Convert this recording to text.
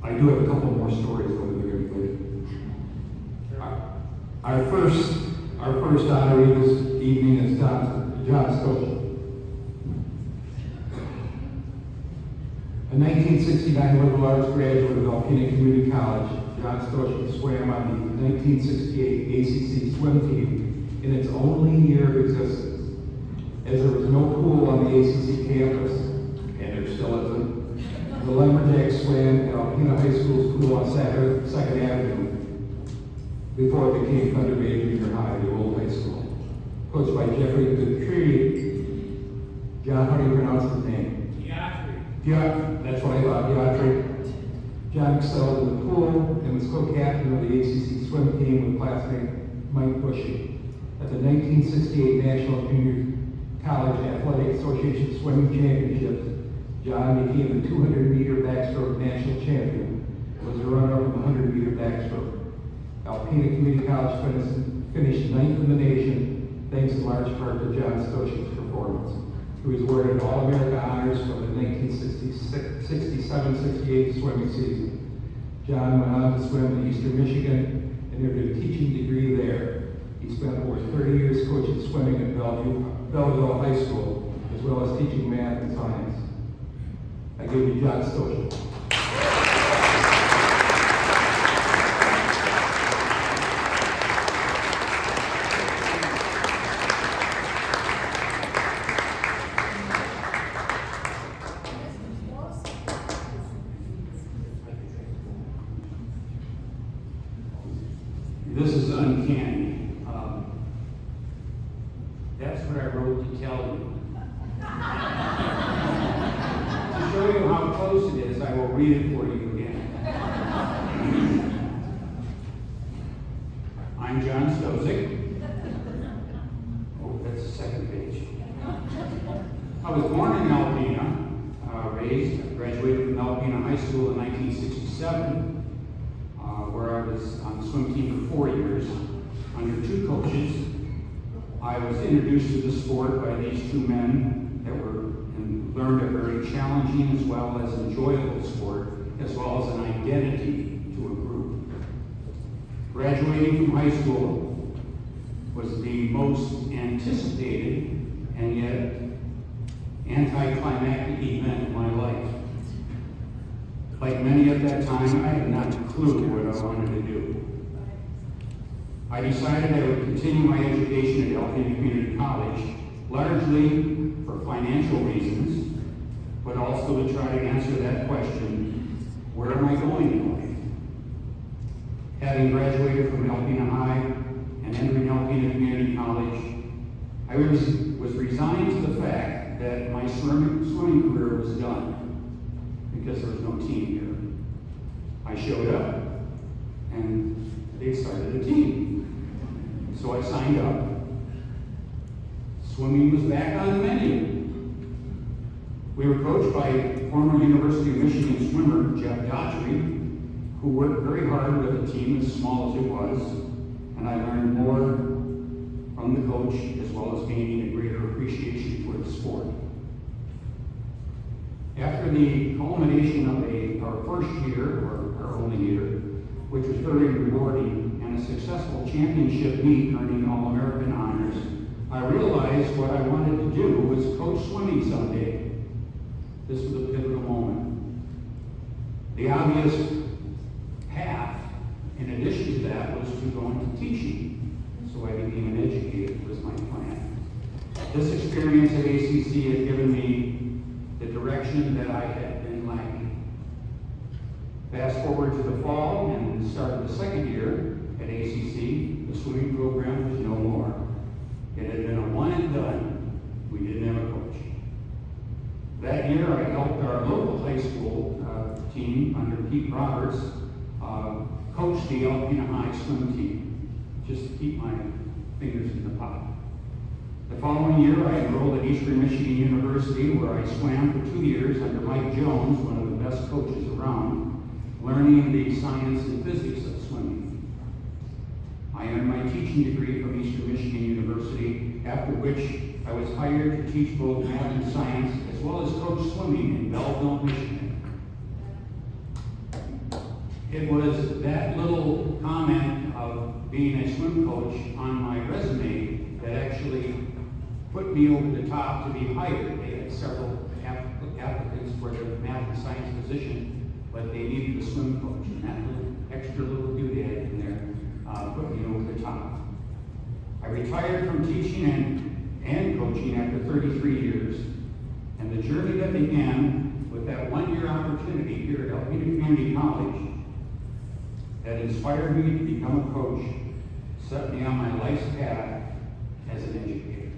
I do have a couple more stories, whether they're going to be good. Our first honoree this evening is John Stosick. A 1969 liberal arts graduate of Alpena Community College, John Stosick swam on the 1968 ACC swim team in its only year of existence. As there was no pool on the ACC campus, and there still isn't, the Lumberjack swam at Alpena High School's pool on 2nd Avenue before it became Thunder Bay Junior High, the old high school. Coached by Jeffrey Dupree. John, how do you pronounce his name? That's what I thought, Piotr. John excelled in the pool and was co-captain of the ACC swim team with classmate Mike Bushy. At the 1968 National Junior College Athletic Association Swimming Championships, John became the 200-meter backstroke national champion and was a runner-up in the 100-meter backstroke. Alpena Community College finished 9th in the nation, thanks in large part to John Stosick's performance. He was awarded All-America honors for the 1967-68 swimming season. John went on to swim in Eastern Michigan and earned a teaching degree there. He spent over 30 years coaching swimming at Belleville High School, as well as teaching math and science. I give you John Stosick. This is uncanny. That's what I wrote to tell you. To show you how close it is, I will read it for you again. I'm John Stosick. Oh, that's the second page. I was born in Alpena, graduated from Alpena High School in 1967. Where I was on the swim team for 4 years, under 2 coaches. I was introduced to the sport by these 2 men that learned a very challenging as well as enjoyable sport, as well as an identity to a group. Graduating from high school was the most anticipated and yet anticlimactic event in my life. Like many at that time, I had not a clue what I wanted to do. I decided I would continue my education at Alpena Community College, largely for financial reasons, but also to try to answer that question, where am I going in life? Having graduated from Alpena High and entering Alpena Community College, I was resigned to the fact that my swimming career was done, because there was no team here. I showed up, and they started a team. So I signed up. Swimming was back on the menu. We were coached by former University of Michigan swimmer Jeff Daughtry, who worked very hard with a team as small as it was, and I learned more from the coach as well as gaining a greater appreciation for the sport. After the culmination of our first year, or our only year, which was very rewarding, and a successful championship meet earning All-American honors, I realized what I wanted to do was coach swimming someday. This was a pivotal moment. The obvious path, in addition to that, was to go into teaching. So I became an educator, was my plan. This experience at ACC had given me the direction that I had been lacking. Fast forward to the fall and the start of the second year at ACC, the swimming program was no more. It had been a one and done. We didn't have a coach. That year I helped our local high school team under Pete Roberts coach the Alpena High swim team, just to keep my fingers in the pot. The following year, I enrolled at Eastern Michigan University, where I swam for 2 years under Mike Jones, one of the best coaches around, learning the science and physics of swimming. I earned my teaching degree from Eastern Michigan University, after which I was hired to teach both math and science, as well as coach swimming in Belleville, Michigan. It was that little comment of being a swim coach on my resume that actually put me over the top to be hired. They had several applicants for the math and science position, but they needed a swim coach, and that little extra little doodad in there put me over the top. I retired from teaching and coaching after 33 years, and the journey that began with that one-year opportunity here at Alpena Community College that inspired me to become a coach set me on my life's path as an educator.